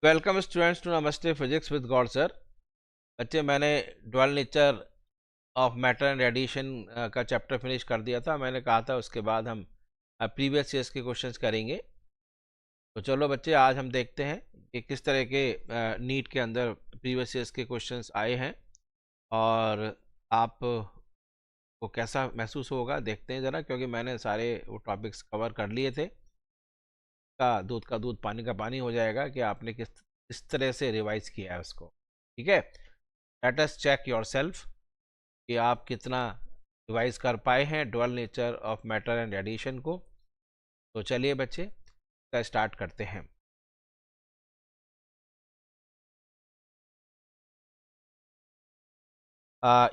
Welcome students to Namaste physics with God sir. बच्चे, मैंने dual nature of matter and radiation का chapter finish कर दिया था। मैंने कहा था उसके बाद हम प्रीवियस ईयर्स के क्वेश्चंस करेंगे। तो चलो बच्चे, आज हम देखते हैं कि किस तरह के नीट के अंदर प्रीवियस ईयर्स के क्वेश्चंस आए हैं और आप को कैसा महसूस होगा। देखते हैं ज़रा, क्योंकि मैंने सारे वो टॉपिक्स कवर कर लिए थे। का दूध पानी का पानी हो जाएगा कि आपने किस तरह से रिवाइज किया है उसको। ठीक है, let us check yourself कि आप कितना रिवाइज कर पाए हैं dual nature of matter and radiation को। तो चलिए बच्चे, का स्टार्ट करते हैं।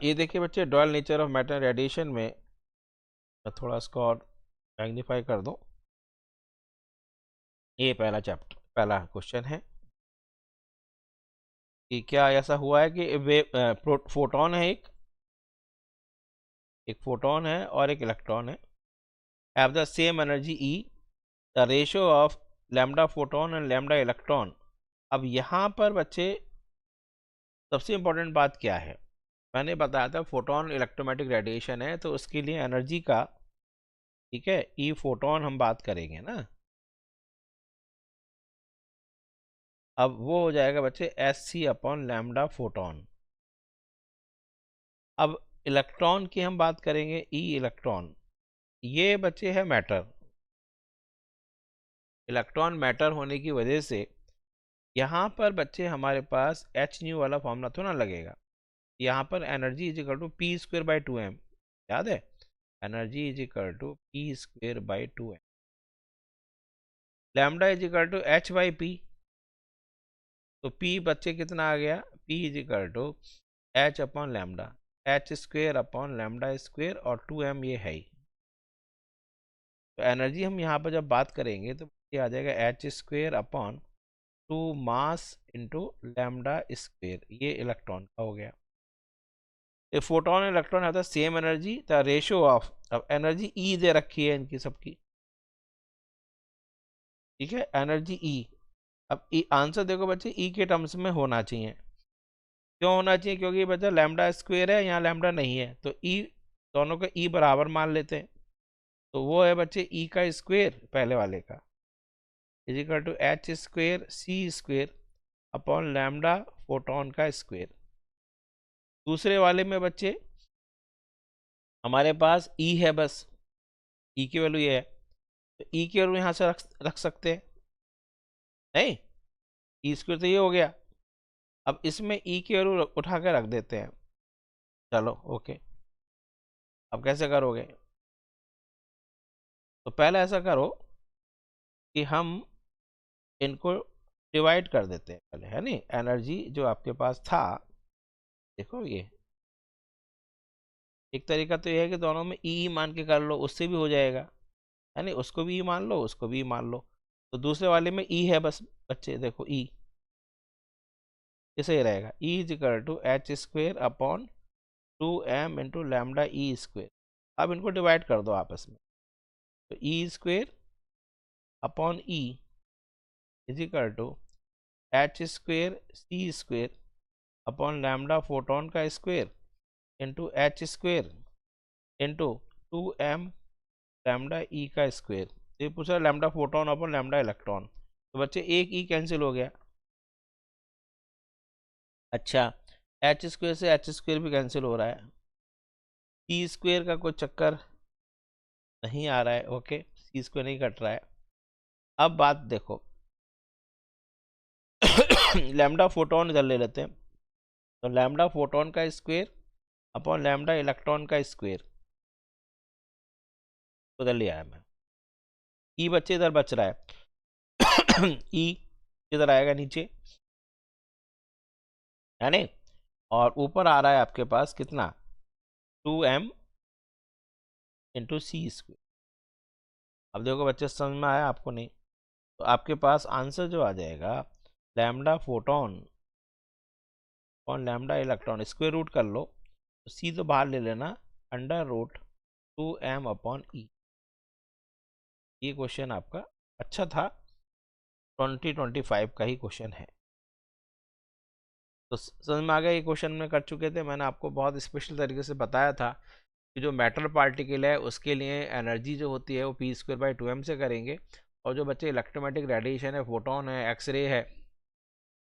ये देखिए बच्चे, dual nature of matter and radiation में मैं थोड़ा इसको और मैग्नीफाई कर दूं। ये पहला चैप्टर, पहला क्वेश्चन है कि क्या ऐसा हुआ है कि वे फोटोन है, एक फोटोन है और एक इलेक्ट्रॉन है, have the same energy E, the ratio of lambda photon and lambda electron. अब यहाँ पर बच्चे सबसे इम्पोर्टेंट बात क्या है, मैंने बताया था फोटोन इलेक्ट्रोमैग्नेटिक रेडिएशन है, तो उसके लिए एनर्जी का, ठीक है, ई फोटोन हम बात करेंगे ना। अब वो हो जाएगा बच्चे S C upon lambda photon. अब इलेक्ट्रॉन की हम बात करेंगे, ई इलेक्ट्रॉन, ये बच्चे है मैटर। इलेक्ट्रॉन मैटर होने की वजह से यहाँ पर बच्चे हमारे पास एच न्यू वाला फॉर्मूला तो ना लगेगा। यहाँ पर energy is equal to P square by 2m, याद है, energy is equal to P square by 2m। Lambda is equal to H by P, तो पी बच्चे कितना आ गया, P is equal to H upon lambda, H square upon lambda square, और 2m ये है ही। तो एनर्जी हम यहाँ पर जब बात करेंगे तो ये आ जाएगा H square upon 2 mass into lambda square, ये इलेक्ट्रॉन का हो गया। ए फोटोन इलेक्ट्रॉन है same energy, the ratio of, अब एनर्जी ई दे रखी है इनकी सबकी, ठीक है, एनर्जी ई। अब ई आंसर देखो बच्चे, ई के टर्म्स में होना चाहिए। क्यों होना चाहिए, क्योंकि बच्चा लैम्डा स्क्वेयर है, यहाँ लैम्डा नहीं है, तो ई दोनों का ई बराबर मान लेते हैं। तो वो है बच्चे ई का स्क्वेयर पहले वाले का is equal to H square C square upon lambda photon का स्क्वेयर। दूसरे वाले में बच्चे हमारे पास ई है, बस ई की वैल्यू ये है, तो ई की वैल्यू यहाँ से रख सकते हैं, नहीं, ई स्क्वेयर तो ये हो गया। अब इसमें ई की वैल्यू उठा के रख देते हैं। चलो ओके, अब कैसे करोगे, तो पहले ऐसा करो कि हम इनको डिवाइड कर देते हैं पहले, है नहीं, एनर्जी जो आपके पास था, देखो ये एक तरीका तो ये है कि दोनों में ई मान के कर लो, उससे भी हो जाएगा, है नहीं, उसको भी ई मान लो, उसको भी ई मान लो। तो दूसरे वाले में ई है बस बच्चे, देखो ई, ये सही रहेगा, E is equal to H square upon 2m into lambda E square. अब इनको डिवाइड कर दो आपस में, तो E square upon E is equal to H square C square upon lambda photon का square into H square into 2m lambda E का square. ये पूछा lambda photon upon lambda electron, तो बच्चे एक ई कैंसिल हो गया। अच्छा, एच स्क्वेयर से एच स्क्वेयर भी कैंसिल हो रहा है, सी स्क्वेयर का कोई चक्कर नहीं आ रहा है, ओके, सी स्क्वेयर नहीं कट रहा है। अब बात देखो लैम्डा फोटोन इधर ले लेते हैं, तो लैम्डा फोटोन का स्क्वेयर अपॉन लैम्डा इलेक्ट्रॉन का स्क्वेयर उधर ले आया मैं। ई बच्चे इधर बच रहा है ई इधर आएगा नीचे, है नहीं, और ऊपर आ रहा है आपके पास कितना, 2m इंटू सी स्क्वेयर। अब देखो बच्चे समझ में आया आपको, नहीं, तो आपके पास आंसर जो आ जाएगा लैम्डा फोटोन और लैम्डा इलेक्ट्रॉन स्क्वायर रूट कर लो, तो सी तो बाहर ले लेना, under root 2m upon E. ये क्वेश्चन आपका अच्छा था, 2025 का ही क्वेश्चन है। तो समझ में आ गया, ये क्वेश्चन में कर चुके थे, मैंने आपको बहुत स्पेशल तरीके से बताया था कि जो मैटर पार्टिकल है उसके लिए एनर्जी जो होती है वो p²/2m से करेंगे, और जो बच्चे इलेक्ट्रोमैग्नेटिक रेडिएशन है, फोटोन है, एक्सरे है,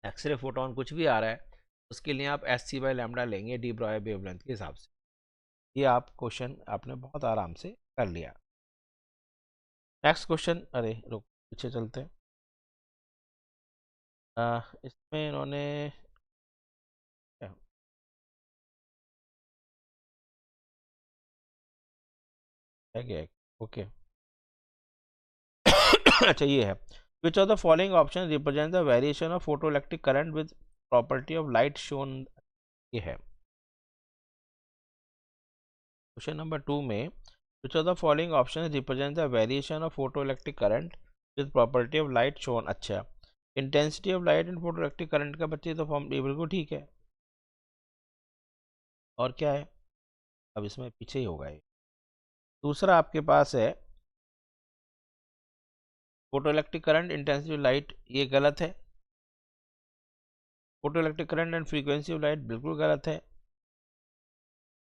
एक्सरे फोटोन कुछ भी आ रहा है, उसके लिए आप hc/λ लेंगे डी ब्रॉय वेवलेंथ के हिसाब से। ये आप क्वेश्चन आपने बहुत आराम से कर लिया। नेक्स्ट क्वेश्चन, अरे रुक पीछे चलते हैं। इसमें इन्होंने क्या क्या ओके अच्छा ये है, which of the following option represent the variation of photoelectric current with property of light shown. ये है क्वेश्चन नंबर 2 में, which of the following option represent the variation of photoelectric current with property of light shown. अच्छा, intensity of light in photoelectric current का बच्चे तो form ये बिल्कुल ठीक है, और क्या है, अब इसमें पीछे ही होगा ये। दूसरा आपके पास है photoelectric current intensity of light, ये गलत है। Photoelectric current and frequency of light बिल्कुल गलत है।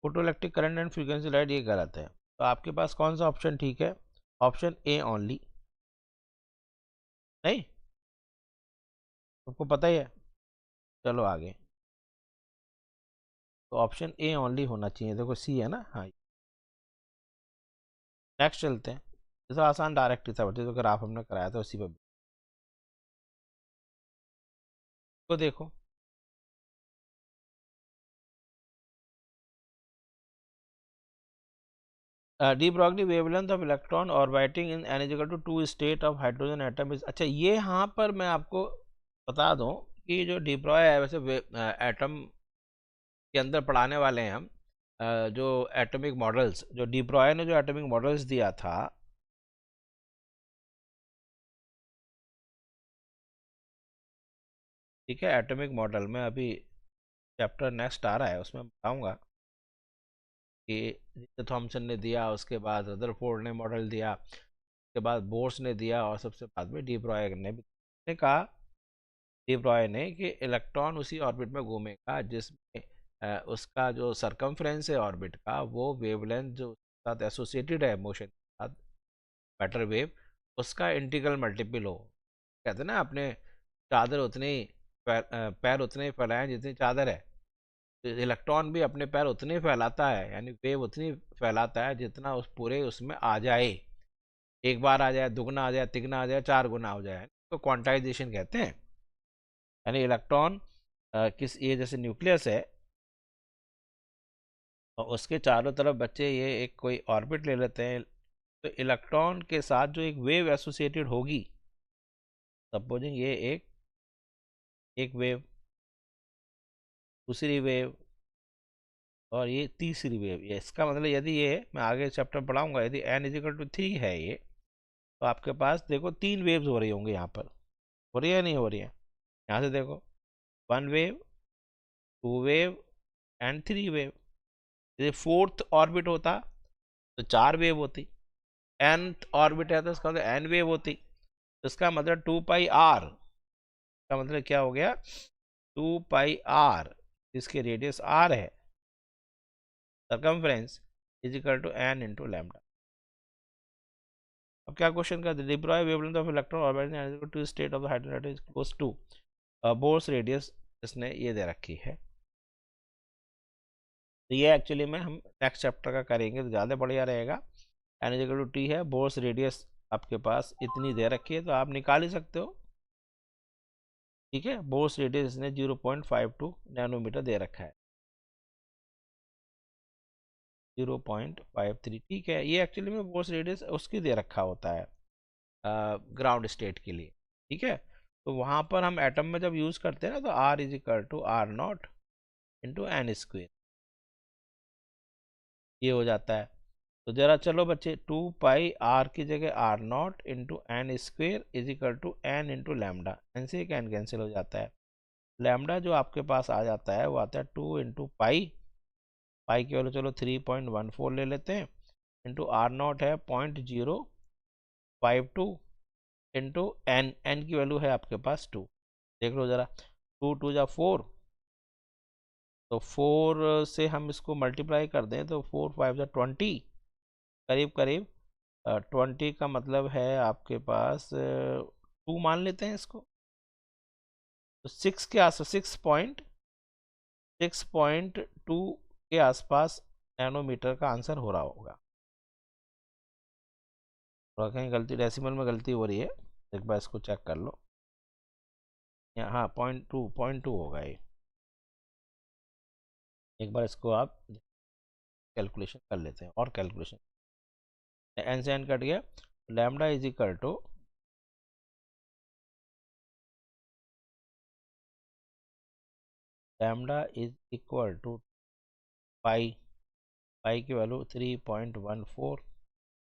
Photoelectric current and frequency light ये गलत है। तो आपके पास कौन सा ऑप्शन ठीक है? Option A only. नहीं, आपको पता ही है। चलो आगे, तो ऑप्शन ए ओनली होना चाहिए। देखो सी है ना, हाँ। नेक्स्ट चलते हैं, जैसा आसान डायरेक्ट था बच्चे, तो ग्राफ हमने कराया था उसी पर तो देखो। D Broglie wavelength of electron orbiting in n = 2 state of hydrogen atom is. अच्छा, ये यहाँ पर मैं आपको बता दूं कि जो डी ब्रॉय है, वैसे एटम के अंदर पढ़ाने वाले हैं हम, जो एटॉमिक मॉडल्स, जो डी ब्रॉय ने जो एटॉमिक मॉडल्स दिया था, ठीक है, एटॉमिक मॉडल में अभी चैप्टर नेक्स्ट आ रहा है, उसमें बताऊंगा कि थॉमसन ने दिया, उसके बाद रदरफोर्ड ने मॉडल दिया, उसके बाद बोर्स ने दिया, और सबसे बाद में डी ब्रॉय ने भी ने कहा, डी ब्रॉय ने, कि इलेक्ट्रॉन उसी ऑर्बिट में घूमेगा जिसमें उसका जो सरकमफ्रेंस है ऑर्बिट का, वो वेवलेंथ जो उसके साथ एसोसिएटेड है मोशन के साथ, मैटर वेव, उसका इंटीग्रल मल्टीपल हो। कहते हैं ना, अपने चादर उतनी पैर उतने ही फैलाएं जितनी चादर है, तो इलेक्ट्रॉन भी अपने पैर उतने ही फैलाता है, यानी वेव उतनी फैलाता है जितना उस पूरे उसमें आ जाए। एक बार आ जाए, दुगना आ जाए, तिगना आ जाए, 4 गुना हो जाए, तो क्वांटाइजेशन कहते हैं। यानी इलेक्ट्रॉन किस, ये जैसे न्यूक्लियस है और उसके चारों तरफ बच्चे ये एक कोई ऑर्बिट ले लेते हैं, तो इलेक्ट्रॉन के साथ जो एक वेव एसोसिएटेड होगी, सपोजिंग ये एक वेव, दूसरी वेव, और ये तीसरी वेव, ये इसका मतलब यदि ये, मैं आगे चैप्टर पढ़ाऊंगा, यदि n = 3 है ये, तो आपके पास देखो 3 वेव्स हो रही होंगी यहाँ पर, हो रही है नहीं हो रही है? यहाँ से देखो, 1 वेव, 2 वेव एंड 3 वेव। यदि 4th ऑर्बिट होता तो 4 वेव होती, nth ऑर्बिट है तो इसका मतलब n वेव होती, तो इसका मतलब 2πr का मतलब क्या हो गया? 2πr, इसके रेडियस r है, सरकमफ्रेंस = n × लैम्डा। अब क्या क्वेश्चन का, de Broglie wavelength of electron orbiting to state of the hydrogen is close to Bohr's radius, इसने ये दे रखी है। तो ये एक्चुअली में हम नेक्स्ट चैप्टर का करेंगे तो ज़्यादा बढ़िया रहेगा। n = t है, बोर्स रेडियस आपके पास इतनी दे रखी है, तो आप निकाल ही सकते हो, ठीक है। बोर्स रेडियस ने 0.52 नैनोमीटर दे रखा है, 0.53, ठीक है। ये एक्चुअली में बोर्स रेडियस उसकी दे रखा होता है ग्राउंड स्टेट के लिए, ठीक है। तो वहाँ पर हम एटम में जब यूज़ करते हैं ना, तो R = R0 × n², ये हो जाता है। तो जरा चलो बच्चे, 2πr की जगह R0 × n² n × lambda, n से एक n कैंसिल हो जाता है, लैम्डा जो आपके पास आ जाता है वो आता है 2 × पाई की वैल्यू चलो 3.14 ले लेते हैं, इंटू R0 है 0.052 इंटू n की वैल्यू है आपके पास 2, देख लो जरा, 2 × 2 = 4, तो 4 से हम इसको मल्टीप्लाई कर दें तो 4 5 जा 20, करीब करीब 20 का मतलब है आपके पास 2 मान लेते हैं इसको, तो 6 के आसपास 6.2 के आसपास नैनोमीटर का आंसर हो रहा होगा। थोड़ा कहीं गलती, डेसिमल में गलती हो रही है, एक बार इसको चेक कर लो। हाँ, 0.2 होगा ये। एक बार इसको आप कैलकुलेशन कर लेते हैं, और कैलकुलेशन एन से एन कट गया, lambda is equal to pi, pi की value 3.14,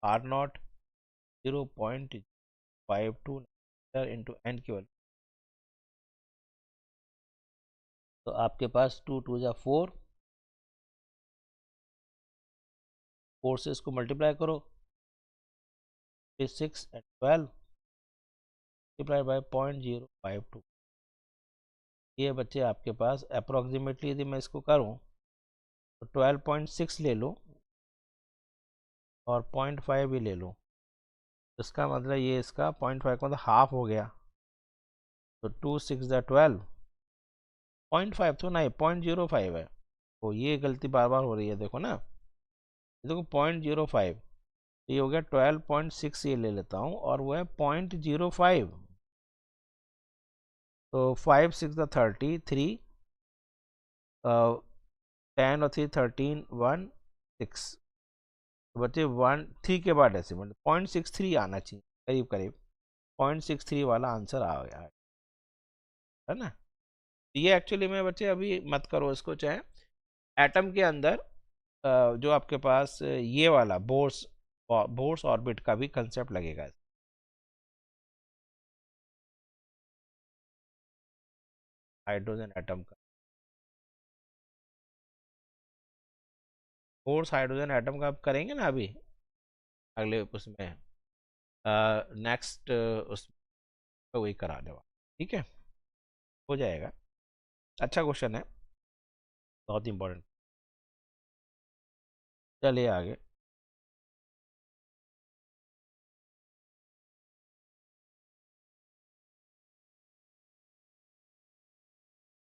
R not 0.52 into N की वैल्यू, तो आपके पास 2 2 जा 4, 4 से इसको मल्टीप्लाई करो, 6 and 12 मल्टीप्लाई बाय 0.052। ये बच्चे आपके पास अप्रोक्सीमेटली, यदि मैं इसको करूं तो 12.6 ले लो और 0.5 भी ले लो, इसका मतलब ये इसका 0.5 का मतलब हाफ हो गया, तो 2 6 ज़ा 12, 0.5 तो नहीं 0.05 है। तो ये गलती बार बार हो रही है, देखो ना, ये देखो 0.05, ये हो गया 12.6, ये ले लेता हूँ और वो है 0.05, तो 5 6 ज़ा 30, 3 10 और 3 13 1 6, तो बच्चे 1 3 के बाद डेसिमल 0.63 आना चाहिए, करीब करीब 0.63 वाला आंसर आ गया है ना। ये एक्चुअली में बच्चे अभी मत करो इसको, चाहे एटम के अंदर जो आपके पास ये वाला बोर्स ऑर्बिट का भी कंसेप्ट लगेगा, हाइड्रोजन एटम का, बोर्स हाइड्रोजन एटम का आप करेंगे ना अभी अगले उसमें, नेक्स्ट उसमें वही करा देगा, ठीक है, हो जाएगा। अच्छा क्वेश्चन है, बहुत इंपॉर्टेंट। चलिए आगे।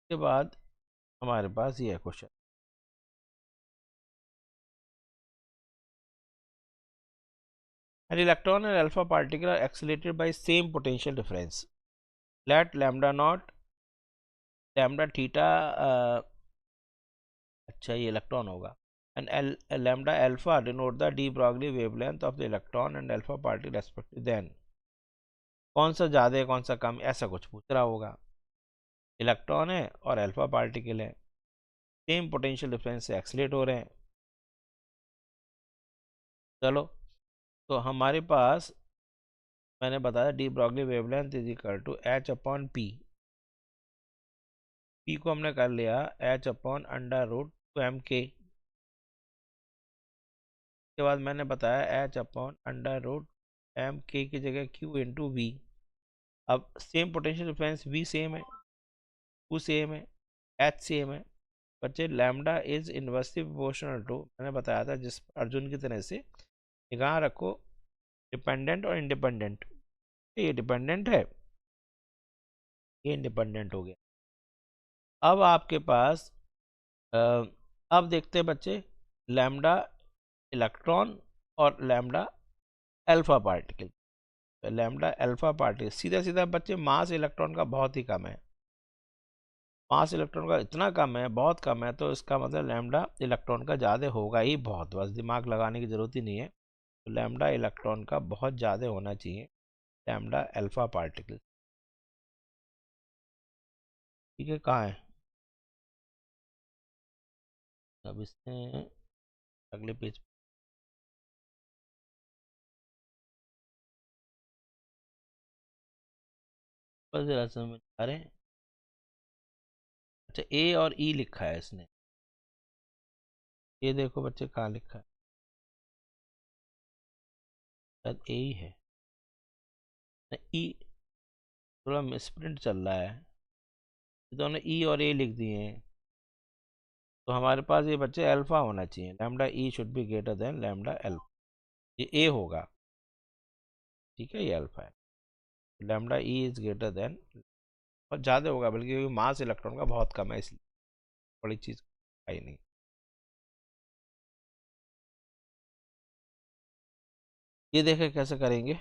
के बाद हमारे पास ये है question, an electron and alpha particle are accelerated by same potential difference, let lambda naught lambda theta अच्छा ये इलेक्ट्रॉन होगा, and lambda alpha denote the de Broglie wavelength of the electron and alpha particle respectively, then कौन सा ज़्यादा है कौन सा कम, ऐसा कुछ पूछ रहा होगा। इलेक्ट्रॉन है और अल्फा पार्टिकल है, सेम पोटेंशियल डिफरेंस से एक्सलेट हो रहे हैं। चलो, तो हमारे पास मैंने बताया de Broglie wavelength is equal to H upon P, P को हमने कर लिया H upon under root 2m k, के बाद मैंने बताया H upon under root m k की जगह q इंटू वी। अब same potential difference v same है, q सेम है, h सेम है, बच्चे lambda is inversely proportional to, मैंने बताया था जिस अर्जुन की तरह से निगाह रखो डिपेंडेंट और इंडिपेंडेंट, ये डिपेंडेंट है, ये इंडिपेंडेंट हो गया। अब आपके पास अ, अब देखते हैं बच्चे लैम्डा इलेक्ट्रॉन और लैम्डा अल्फा पार्टिकल, तो लैम्डा अल्फा पार्टिकल सीधा सीधा बच्चे मास इलेक्ट्रॉन का बहुत ही कम है, मास इलेक्ट्रॉन का इतना कम है, बहुत कम है, तो इसका मतलब लैम्डा इलेक्ट्रॉन का ज़्यादा होगा ही बहुत, बस दिमाग लगाने की ज़रूरत ही नहीं है, तो लैम्डा इलेक्ट्रॉन का बहुत ज़्यादा होना चाहिए लैम्डा अल्फा पार्टिकल। ठीक है, कहाँ है अब इसमें, अगले पेज पर जरा समझ आ रहे हैं। अच्छा ए और ई लिखा है इसने, ये देखो बच्चे कहाँ लिखा है, शायद ए ही है, ई थोड़ा मिसप्रिंट चल रहा है, दोनों ई और ए लिख दिए हैं, तो हमारे पास ये बच्चे अल्फा होना चाहिए, lambda E should be greater than lambda alpha, ये ए होगा, ठीक है, ये अल्फा है, lambda E is greater than, और ज़्यादा होगा बल्कि, क्योंकि मास इलेक्ट्रॉन का बहुत कम है इसलिए बड़ी चीज़ आई नहीं। ये देखें कैसे करेंगे।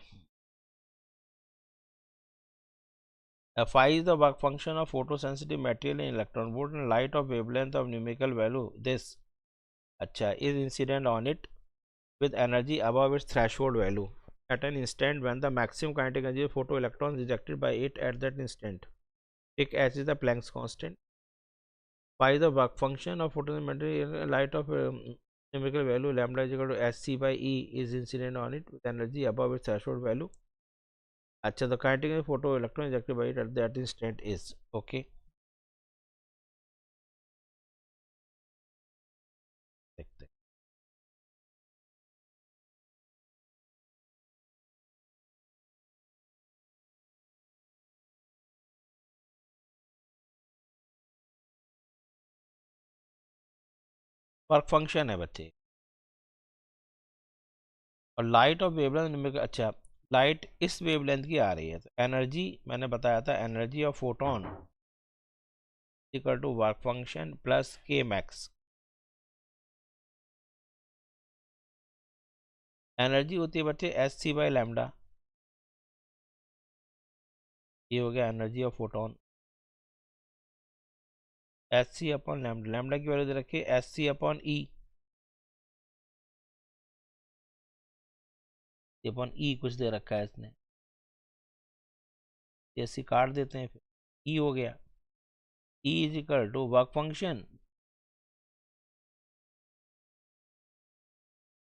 Phi is the work function of photosensitive material in electron volt and light of wavelength of numerical value this अच्छा is incident on it with energy above its threshold value at an instant when the maximum kinetic energy of photoelectrons rejected by it at that instant. Take H is the Planck's constant. Phi is the work function of photosensitive material light of numerical value lambda is equal to Hc by E is incident on it with energy above its threshold value. अच्छा the kinetic energy photoelectron rejected by it at that instant is okay. देखते हैं work function है बच्चे, और light of wavelength, अच्छा light इस wavelength की आ रही है, तो एनर्जी मैंने बताया था energy of photon equal to work function plus K max, energy होती है बच्चे एस सी बाई लैम्डा, ये हो गया energy of photon, S C upon lambda, lambda की वैल्यू दे रखी है S C upon E, upon E कुछ दे रखा है इसने, एस सी काट देते हैं, फिर ई हो गया, E is equal to work function,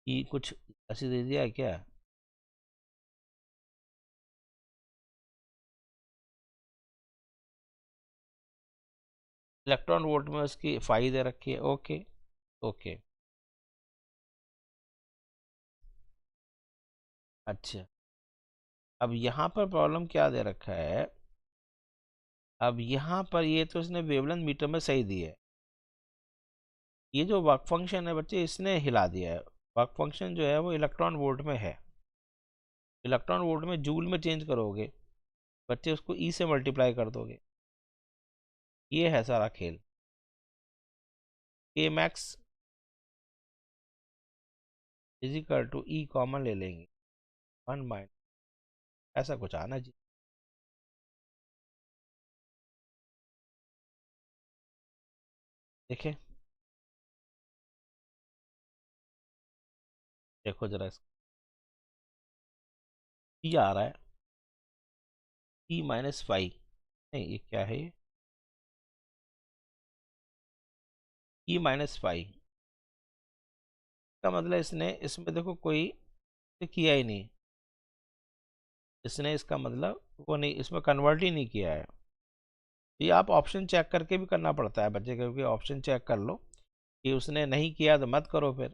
E कुछ ऐसे दे दिया है क्या, इलेक्ट्रॉन वोल्ट में उसकी फाई दे रखी है, ओके ओके। अच्छा अब यहाँ पर प्रॉब्लम क्या दे रखा है, अब यहाँ पर ये तो इसने वेवलेंथ मीटर में सही दी है, ये जो वर्क फंक्शन है बच्चे इसने हिला दिया है, वर्क फंक्शन जो है वो इलेक्ट्रॉन वोल्ट में है, इलेक्ट्रॉन वोल्ट में जूल में चेंज करोगे बच्चे, उसको ई से मल्टीप्लाई कर दोगे, ये है सारा खेल। K max is equal to E common ले लेंगे, 1 ऐसा कुछ आना जी, देखें देखो जरा इसका ई आ रहा है, ई माइनस फाइव, नहीं ये क्या है, ये ई माइनस फाइव का मतलब इसने इसमें देखो कोई किया ही नहीं, इसने इसका मतलब वो नहीं, इसमें कन्वर्ट ही नहीं किया है, ये आप ऑप्शन चेक करके भी करना पड़ता है बच्चे, क्योंकि ऑप्शन चेक कर लो कि उसने नहीं किया तो मत करो फिर,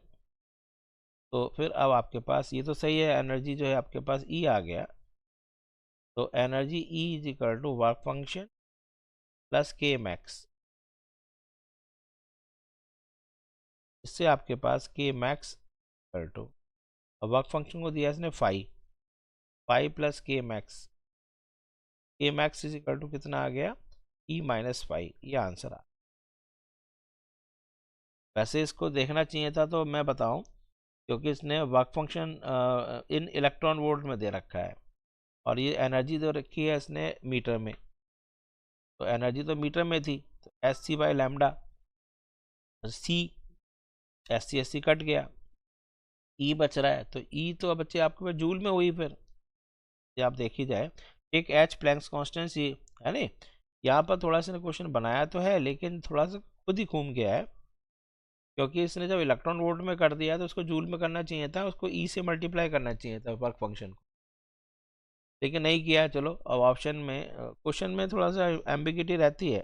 तो फिर अब आपके पास ये तो सही है, एनर्जी जो है आपके पास ई आ गया, तो energy E is equal to work function plus K max, इससे आपके पास K max equal to, work function को दिया इसने five, five plus K max is equal to कितना आ गया, ई माइनस फाइव, ये आंसर आ, वैसे इसको देखना चाहिए था तो मैं बताऊं, क्योंकि इसने work function in electron volt में दे रखा है, और ये एनर्जी दे रखी है इसने मीटर में, तो एनर्जी तो मीटर में थी, तो S C by lambda, C S C cut गया, ई बच रहा है, तो ई तो बच्चे आपके पास जूल में हुई, फिर ये आप देखी जाए, एक एच प्लैंक्स कॉन्स्टेंसी है नहीं, यहाँ पर थोड़ा सा क्वेश्चन बनाया तो है लेकिन थोड़ा सा खुद ही घूम गया है, क्योंकि इसने जब इलेक्ट्रॉन वोल्ट में कर दिया तो उसको जूल में करना चाहिए था, उसको ई से मल्टीप्लाई करना चाहिए था वर्क फंक्शन को, लेकिन नहीं किया, चलो अब ऑप्शन में क्वेश्चन में थोड़ा सा एम्बिगिटी रहती है,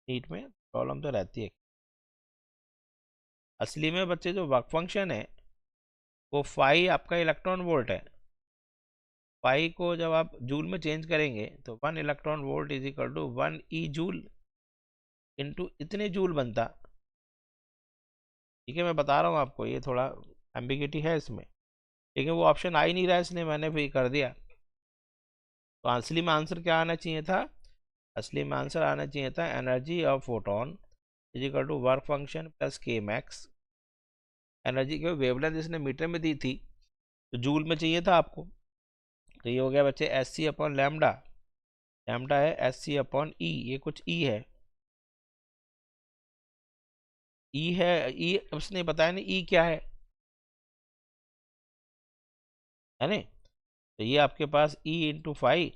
नीट में प्रॉब्लम तो रहती है, असली में बच्चे जो वर्क फंक्शन है वो फाई आपका इलेक्ट्रॉन वोल्ट है, फाई को जब आप जूल में चेंज करेंगे तो 1 electron volt is equal to 1 E joule into इतने जूल बनता, ठीक है, मैं बता रहा हूँ आपको, ये थोड़ा एम्बिगिटी है इसमें, लेकिन वो ऑप्शन आ ही नहीं रहा है, इसलिए मैंने भी कर दिया। तो असली में आंसर क्या आना चाहिए था? असली में आंसर आना चाहिए था energy of photon is equal to work function plus K max. Energy की वेवलेंथ इसने मीटर में दी थी, तो जूल में चाहिए था आपको। तो ये हो गया बच्चे S C upon lambda, lambda है एस सी अपॉन ई, ये कुछ ई है, ई है, ई उसने बताया नहीं ई क्या है नहीं। तो ये आपके पास E into 5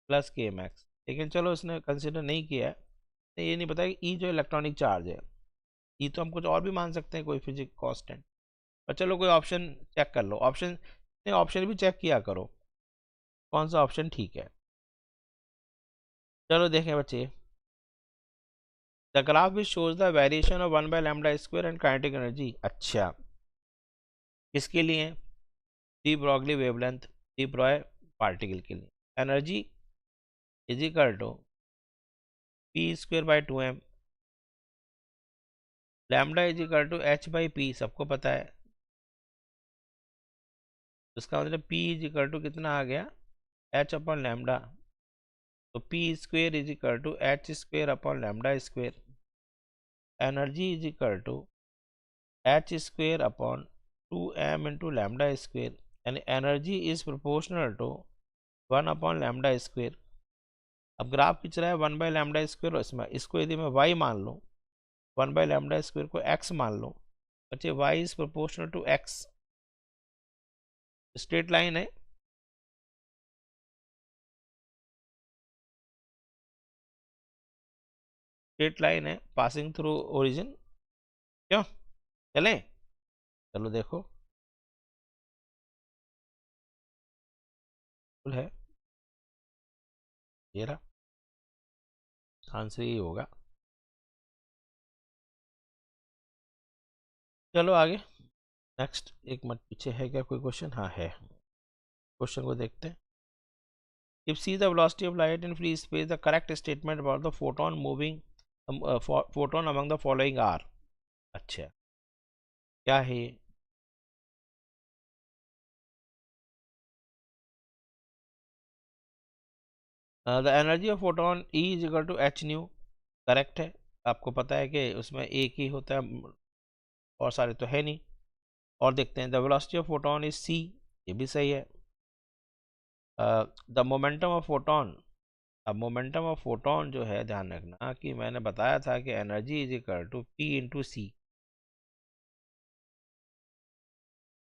plus K max, लेकिन चलो इसने कंसिडर नहीं किया है, तो ये नहीं पता कि ई जो इलेक्ट्रॉनिक चार्ज है, ई तो हम कुछ और भी मान सकते हैं, कोई फिजिक कांस्टेंट। पर चलो कोई ऑप्शन चेक कर लो, ऑप्शन ऑप्शन भी चेक किया करो कौन सा ऑप्शन ठीक है। चलो देखें बच्चे, the graph which shows the variation of 1/λ² and kinetic energy. अच्छा, किसके लिए? De Broglie wavelength, de Broglie particle के लिए। Energy is equal to p²/2m, lambda is equal to h/p, सबको पता है। उसका मतलब p इज इक्वल टू कितना आ गया, h अपॉन लैम्डा। तो p² is equal to h² upon λ²। Energy is equal to h² upon 2m into λ², यानी energy is proportional to 1 upon λ²। अब ग्राफ खींच रहा है 1/λ², इसमें इसको यदि मैं y मान लूँ, 1/λ² को x मान लो, बच्चे y is proportional to x, straight line है। स्ट्रेट लाइन है पासिंग थ्रू ओरिजिन, क्यों चलें? चलो देखो, है ये रहा, आंसर यही होगा। चलो आगे, नेक्स्ट, एक मिनट पीछे है क्या कोई क्वेश्चन? हाँ है, क्वेश्चन को देखते हैं। If C the velocity of light in free space, the correct statement about the photon moving photon among the following are. अच्छा, क्या है ये? The energy of photon E is equal to H nu, correct है। आपको पता है कि उसमें एक ही होता है और सारे तो है नहीं। और देखते हैं, the velocity of photon is C, ये भी सही है। द मोमेंटम ऑफ फोटोन, अब मोमेंटम ऑफ फोटोन जो है, ध्यान रखना कि मैंने बताया था कि energy is equal to P into C,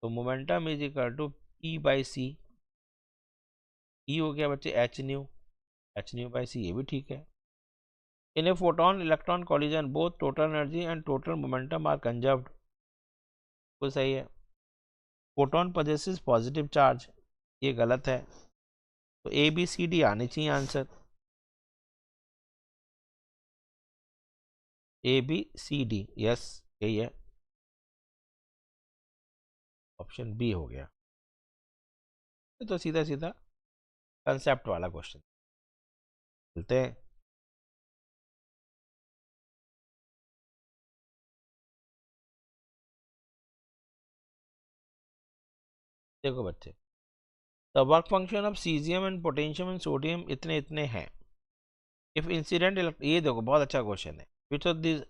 तो momentum is equal to p/c, E हो गया बच्चे h/न्यू/c, ये भी ठीक है। In a photon electron collision both total energy and total momentum are conserved, वो सही है। फोटोन पोजेसेस पॉजिटिव चार्ज, ये गलत है। तो ABCD आने चाहिए आंसर, ABCD, यस यही है, ऑप्शन बी हो गया। तो सीधा सीधा कंसेप्ट वाला क्वेश्चन चलते हैं। देखो बच्चे, the work function of caesium and potassium and sodium इतने इतने हैं। इफ इंसिडेंट, ये देखो बहुत अच्छा क्वेश्चन है, विच ऑफ दिस,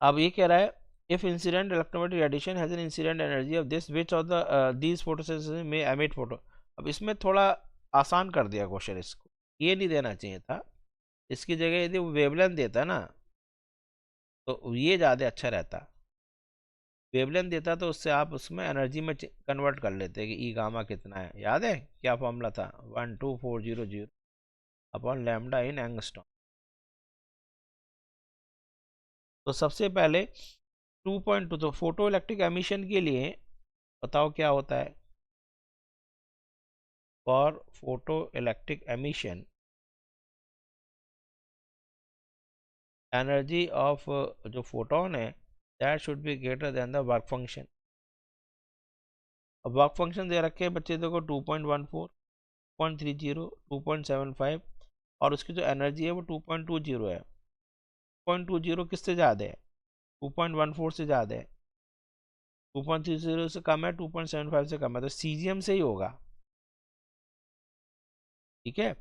अब ये कह रहा है if incident electromagnetic radiation has an incident energy of this, which of the these photosynthesis में एमिट फोटो। अब इसमें थोड़ा आसान कर दिया क्वेश्चन, इसको ये नहीं देना चाहिए था, इसकी जगह यदि वो वेवलेंथ देता ना तो ये ज़्यादा अच्छा रहता। वेवलेंथ देता तो उससे आप उसमें एनर्जी में कन्वर्ट कर लेते कि ई गामा कितना है, याद है क्या फॉर्मूला था, 12400 अपॉन लैम्डा इन एंगस्ट्रॉम। तो सबसे पहले 2.2, तो फोटो इलेक्ट्रिक एमिशन के लिए बताओ क्या होता है। For photo electric emission, energy of जो फोटोन है that should be greater than the work function. अब वर्क फंक्शन दे रखे हैं बच्चे, देखो 2.14, 2.30, 2.75, और उसकी जो एनर्जी है वो 2.20 है। 2.20 किससे ज़्यादा है? 2.14 से ज़्यादा है, 2.30 से कम है, 2.75 से कम है, तो सीजियम से ही होगा। ठीक है,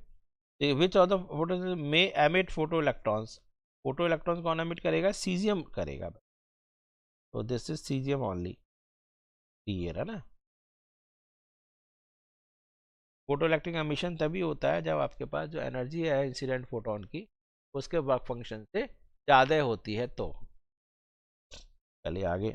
विच ऑफ द फोटो में emit photo electrons, photo electrons कौन एमिट करेगा? सीजियम करेगा। तो this is caesium only, clear है ना। फोटो इलेक्ट्रिक एमिशन तभी होता है जब आपके पास जो एनर्जी है इंसिडेंट फोटोन की उसके वर्क फंक्शन से ज़्यादा होती है। तो चलिए आगे।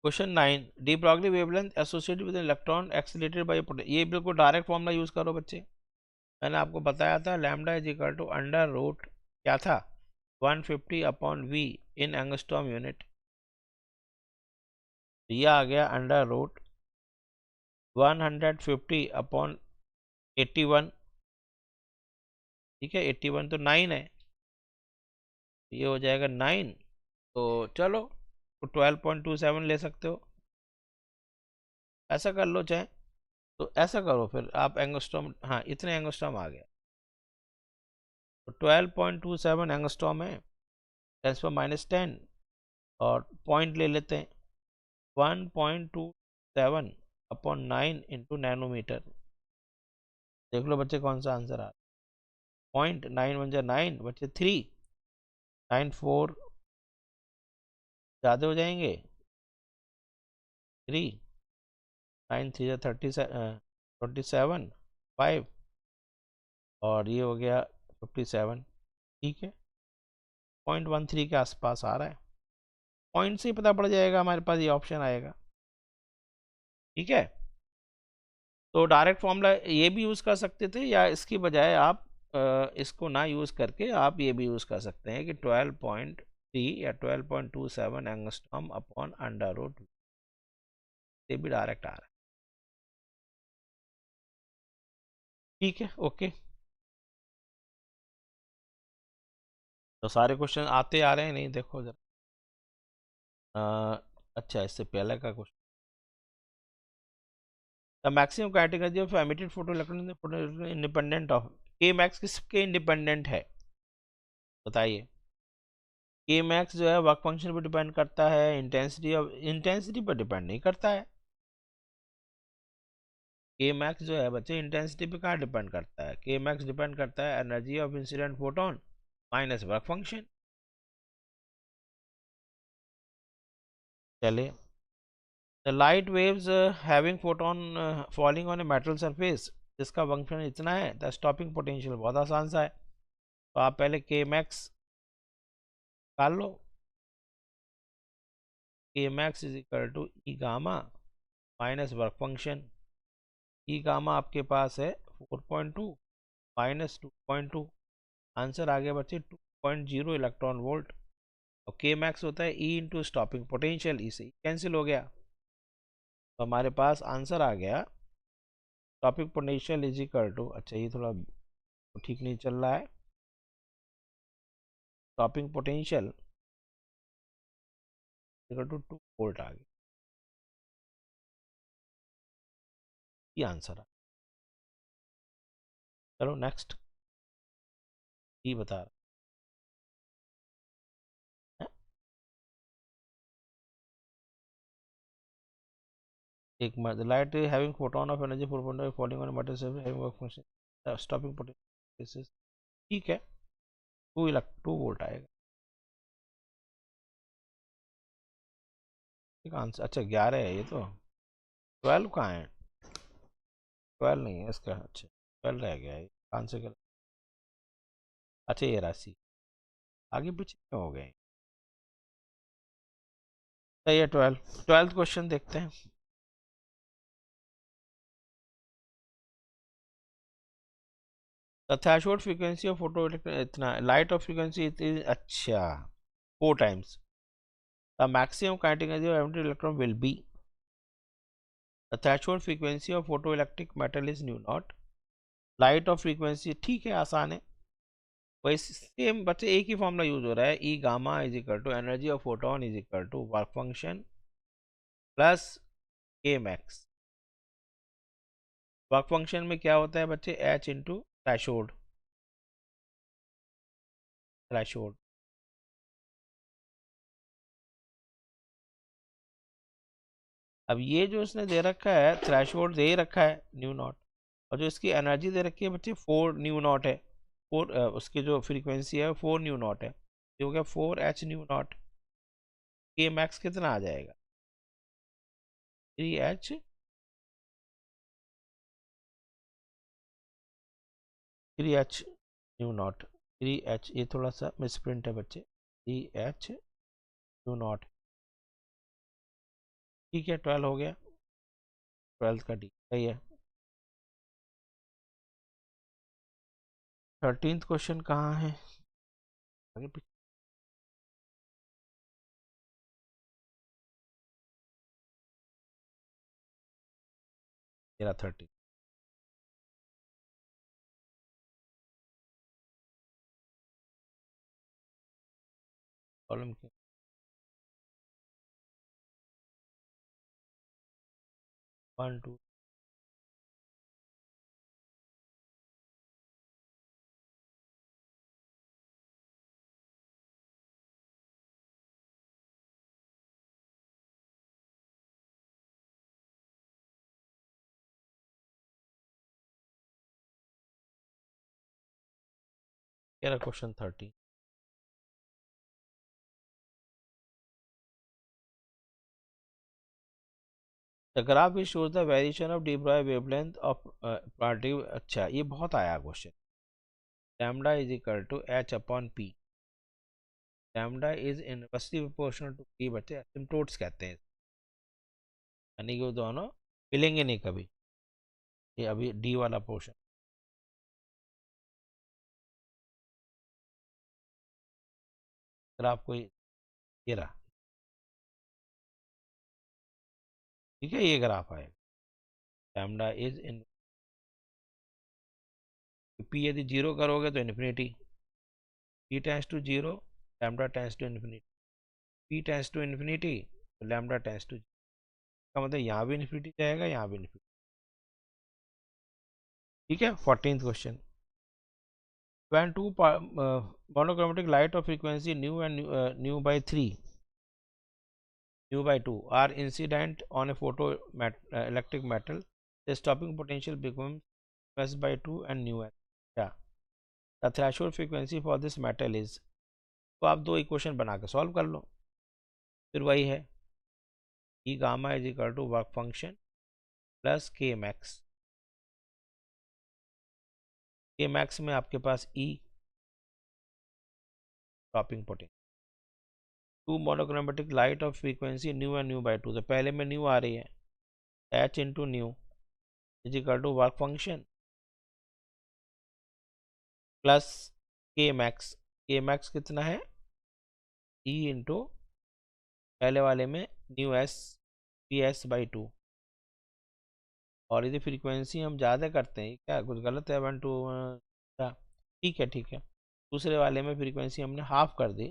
Question 9, de Broglie wavelength associated with electron accelerated by, ये बिल्कुल डायरेक्ट फॉर्मूला यूज करो बच्चे। मैंने आपको बताया था lambda is equal to under root क्या था, 150 upon V in angstrom unit. ये आ गया अंडर रूट 150 अपॉन 81। ठीक है, 81 तो 9 है, ये हो जाएगा 9। तो चलो तो 12.27 ले सकते हो, ऐसा कर लो चाहे। तो ऐसा करो फिर आप एंगस्ट्रॉम, हाँ इतने एंगस्ट्रॉम आ गया, तो 12.27 एंगस्ट्रॉम है, 10⁻⁻10, और पॉइंट ले लेते हैं 1.27 अपॉन 9 इंटू नैनोमीटर। देख लो बच्चे कौन सा आंसर आ रहा है। 0.9 बच्चे 3, 9 4 ज़्यादा हो जाएंगे, 3, 9 3 27, 5, और ये हो गया 57। ठीक है, 0.13 के आसपास आ रहा है, पॉइंट से ही पता पड़ जाएगा, हमारे पास ये ऑप्शन आएगा। ठीक है, तो डायरेक्ट फॉर्मूला ये भी यूज़ कर सकते थे, या इसकी बजाय आप इसको ना यूज़ करके आप ये भी यूज़ कर सकते हैं कि 12.3 या 12.27 एंगस्ट्रॉम अपॉन अंडर रूट, ये भी डायरेक्ट आ रहा है। ठीक है, ओके। तो सारे क्वेश्चन आते आ रहे हैं, नहीं देखो जरा। अच्छा, इससे पहले का question, the maximum category of emitted photo electron independent of, के मैक्स किसके इंडिपेंडेंट है बताइए। के मैक्स जो है वर्क फंक्शन पर डिपेंड करता है, इंटेंसिटी पर डिपेंड नहीं करता है। के मैक्स जो है बच्चे इंटेंसिटी पे कहाँ डिपेंड करता है? के मैक्स डिपेंड करता है energy of incident photon minus work function. चलिए, the light waves having photon falling on a metal surface, जिसका फंक्शन इतना है, द स्टॉपिंग पोटेंशियल बहुत आसान सा है। तो आप पहले के मैक्स निकाल लो, K max is equal to E gamma minus work function. E gamma आपके पास है 4.2 माइनस 2.2, आंसर आ गया बच्चे 2.0 इलेक्ट्रॉन वोल्ट। और के मैक्स होता है ई इंटू स्टॉपिंग पोटेंशियल, इसे कैंसिल हो गया, तो हमारे पास आंसर आ गया stopping potential is equal to, अच्छा ये थोड़ा ठीक नहीं चल रहा है, stopping potential equal to 2 volt आ गया, ये आंसर आ। चलो नेक्स्ट, ये बता रहा है। एक light having photon of energy 4.5 falling on metal surface having work function stopping potential, ठीक है 2 वोल्ट आएगा। ठीक आंसर, अच्छा 11 है ये तो, 12 कहाँ है? 12 नहीं है इसका, अच्छा 12 रह गया है आंसर का। अच्छा ये राशि आगे पीछे क्यों हो गए? सही है, 12th क्वेश्चन देखते हैं। The threshold frequency of photo इतना, लाइट ऑफ फ्रीक्वेंसी इज, अच्छा 4 times the maximum kinetic energy of emitted electron will be, the threshold frequency of photo electric metal is new not, light of frequency, ठीक है आसान है, वही same बच्चे एक ही formula use हो रहा है, E gamma is equal to energy of photon is equal to work function plus K max. Work function में क्या होता है बच्चे, एच इंटू थ्रेशोल्ड, थ्रेशोल्ड। अब ये जो इसने दे रखा है थ्रेशोल्ड दे ही रखा है न्यू नॉट, और जो इसकी एनर्जी दे रखी है बच्चे 4 न्यू नॉट है, 4 उसकी जो फ्रीक्वेंसी है 4 न्यू नॉट है, ये हो गया 4 एच न्यू नॉट। के मैक्स कितना आ जाएगा, 3 H 3 H new not, 3 H, ये थोड़ा सा मिसप्रिंट है बच्चे, 3 एच न्यू नॉट। ठीक है, 12 हो गया, 12th का डी सही है। 13th क्वेश्चन कहाँ है, आगे पीछे, तेरा 13, कॉलम के 1 2, तेरा question 13। The graph is shows the variation of de Broglie wavelength of particle. अच्छा, ये बहुत आया question. Lambda is equal to H upon P, lambda is inversely proportional to P, बच्चे एसिम्पटोट्स कहते हैं, यानी कि वो दोनों मिलेंगे नहीं कभी। ये अभी डी वाला पोर्शन, ग्राफ को ये रहा, ठीक है, ये ग्राफ आएगा, लैम्डा इज इन, पी यदि जीरो करोगे तो infinity, P tends to zero, lambda tends to infinity, P tends to infinity, lambda tends to, का मतलब यहाँ भी इन्फिनिटी जाएगा, यहाँ भी इन्फिनिटी। ठीक है, 14th question, when two monochromatic light of frequency nu and nu by 3, nu by 2 are incident on a electric metal, the stopping potential becomes s by 2 and nu s, yeah, the threshold frequency for this metal is, तो आप दो equation बना के solve कर लो, फिर वही है, E gamma is equal to work function plus K max, K max में आपके पास E stopping potential, two monochromatic light of frequency nu and nu by 2, तो पहले में न्यू आ रही है, H into nu is equal to work function plus K max कितना है, ई इंटू पहले वाले में nu S P S by 2, और यदि फ्रीक्वेंसी हम ज़्यादा करते हैं, क्या कुछ गलत है, 1 2, ठीक है ठीक है, दूसरे वाले में फ्रीक्वेंसी हमने हाफ कर दी,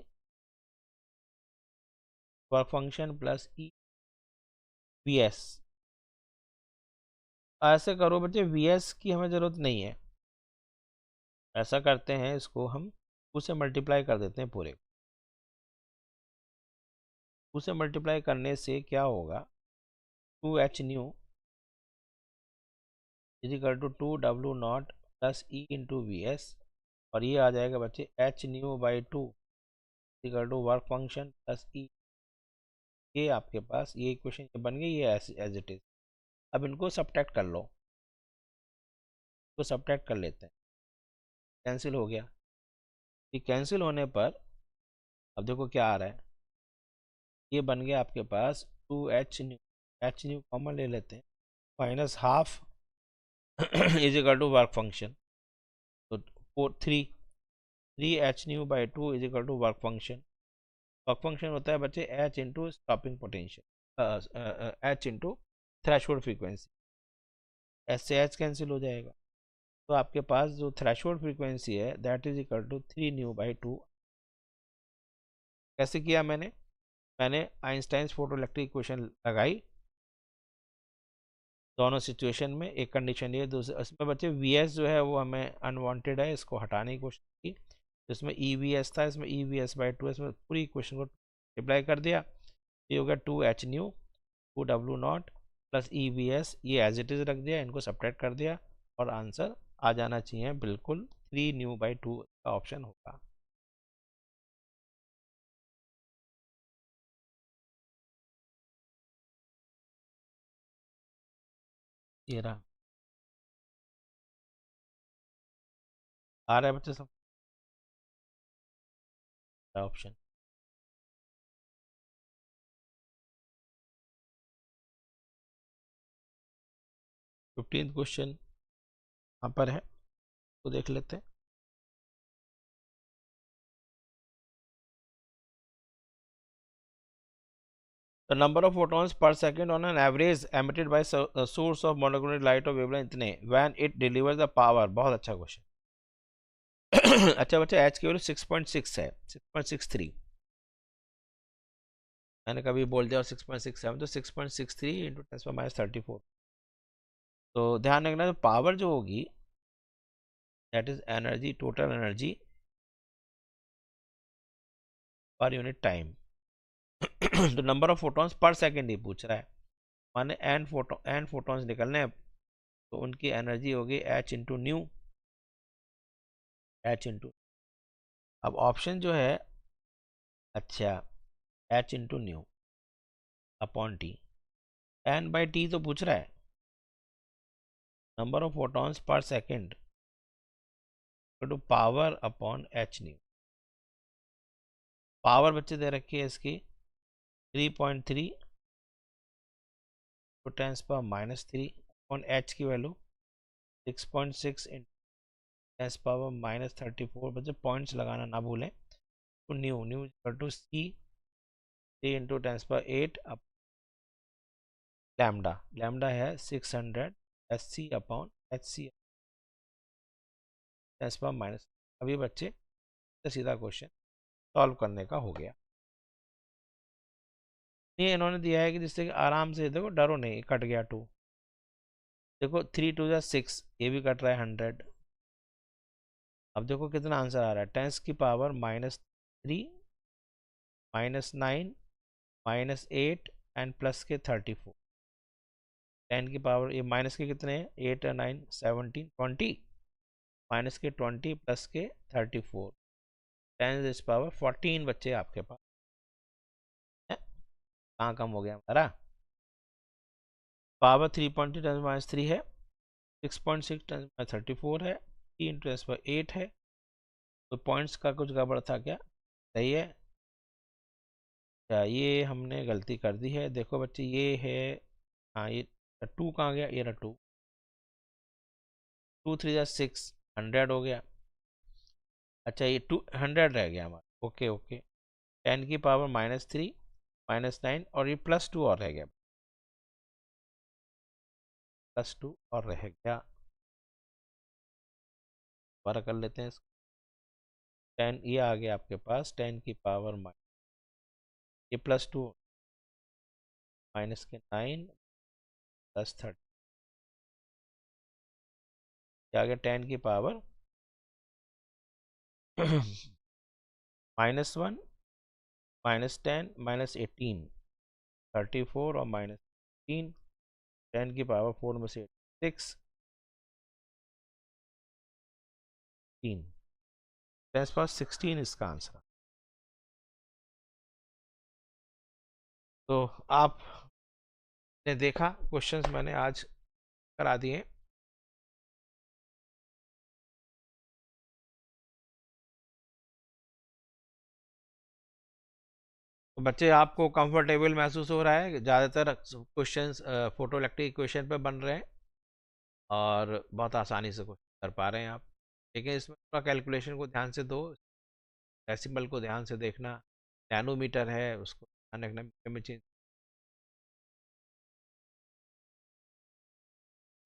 work function plus E V S, ऐसे करो बच्चे, वी एस की हमें ज़रूरत नहीं है, ऐसा करते हैं इसको हम उसे मल्टीप्लाई कर देते हैं पूरे, उसे मल्टीप्लाई करने से क्या होगा, 2 H nu is equal to 2 W not plus E into V S, और ये आ जाएगा बच्चे H nu by 2 equal to work function plus E, ये आपके पास ये इक्वेशन बन गई, ये एज इट इज। अब इनको सब्ट्रैक्ट कर लो, तो सब्ट्रैक्ट कर लेते हैं, कैंसिल हो गया, ये कैंसिल होने पर अब देखो क्या आ रहा है, ये बन गया आपके पास 2 एच न्यू कॉमन ले लेते हैं, minus half is equal to work function, तो 3 H nu by 2 is equal to work function, work function होता है बच्चे H into stopping potential, H into threshold frequency, H से एच कैंसिल हो जाएगा, तो आपके पास जो थ्रेशोल्ड फ्रीक्वेंसी है that is equal to 3 nu by 2। कैसे किया मैंने आइंस्टाइंस फोटोइलेक्ट्रिक इक्वेशन लगाई, दोनों सिचुएशन में एक कंडीशन ये, दूसरे इसमें बच्चे वीएस जो है वो हमें अनवांटेड है, इसको हटाने की कोशिश की। इसमें ईवीएस था, इसमें EVS/2, इसमें पूरी इक्वेशन को अप्लाई कर दिया। ये हो गया 2H new 2W0 plus EVS, ये एज इट इज रख दिया, इनको सब्ट्रैक्ट कर दिया और आंसर आ जाना चाहिए बिल्कुल 3 न्यू/2 का ऑप्शन होगा। ये रहा, आ रहा है बच्चे सब ऑप्शन। फिफ्टींथ क्वेश्चन यहाँ पर है, तो देख लेते हैं। The number of photons per second on an average emitted by a source of monochrome light of wavelength इतने when it delivers the power। बहुत अच्छा क्वेश्चन। अच्छा बच्चा, H की वैल्यू 6.6 है, 6.63। मैंने कभी बोल दिया 6.67, तो 6.63 इंटू 10⁻34। तो ध्यान रखना, जो पावर जो होगी that is energy, total energy per unit time. तो number of photons per second ही पूछ रहा है, माने एन फोटॉन्स निकलने हैं, तो उनकी एनर्जी होगी H into nu, H into. अब ऑप्शन जो है, अच्छा, H into nu upon T, N/T तो पूछ रहा है। Number of photons per second to power upon H nu. Power बच्चे दे रखी है इसकी 3.3 टू 10⁻³ अपॉन H की वैल्यू 6.6 इंटू 10⁻34। बच्चे पॉइंट्स लगाना ना भूलें। तो nu equal to C 3 into 10⁸ up lambda है 600 SC अपॉन HC 10⁻। अभी बच्चे तो सीधा क्वेश्चन सॉल्व करने का हो गया। ये इन्होंने दिया है कि जिससे कि आराम से देखो, डरो नहीं, कट गया 2, देखो 3 2 6, ये भी कट रहा है 100। अब देखो कितना आंसर आ रहा है, 10⁻³ -9 -8 एंड प्लस के 34। 10 की पावर, ये माइनस के कितने हैं, 8 और 9 17 20, माइनस के 20 प्लस के 34, 10⁻14 बच्चे आपके पास है। कहाँ कम हो गया हमारा, पावर 3.2 10⁻³ है, 6.6 10⁻34 है, 3 × 10⁻8 है। तो पॉइंट्स का कुछ गड़बड़ था क्या, सही है क्या, ये हमने गलती कर दी है। देखो बच्चे ये है, हाँ ये 2 कहाँ गया, ये रहा 2, 2 3 6 100 हो गया। अच्छा ये 200 रह गया हमारा, ओके ओके। 10 की पावर -3 -9 और ये +2 और रह गया, +2 और रह गया। दोबारा कर लेते हैं इसको। 10 ये आ गया आपके पास, 10 की पावर ये +2 माइनस के 9 +30, ये आ गया 10 की पावर -1 -10 -18 34 और -3, 10 की पावर 4 में से 6 3, 10⁻16 इसका आंसर। तो आपने देखा क्वेश्चंस मैंने आज करा दिए। तो बच्चे आपको कंफर्टेबल महसूस हो रहा है, ज़्यादातर क्वेश्चंस फोटो इलेक्ट्रिक इक्वेशन पे बन रहे हैं और बहुत आसानी से कर पा रहे हैं आप। लेकिन इसमें थोड़ा कैलकुलेशन को ध्यान से दो, डेसिमल को ध्यान से देखना, नैनोमीटर है उसको ध्यान रखना, मीटर में चेंज।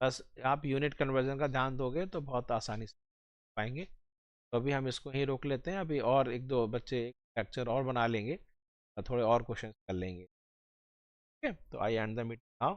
बस आप यूनिट कन्वर्जन का ध्यान दोगे तो बहुत आसानी से पाएंगे। तो अभी हम इसको यहीं रोक लेते हैं, अभी और एक दो बच्चे एक लेक्चर और बना लेंगे और थोड़े और क्वेश्चन कर लेंगे। ठीक है, तो आई एंड द मीटिंग नाउ।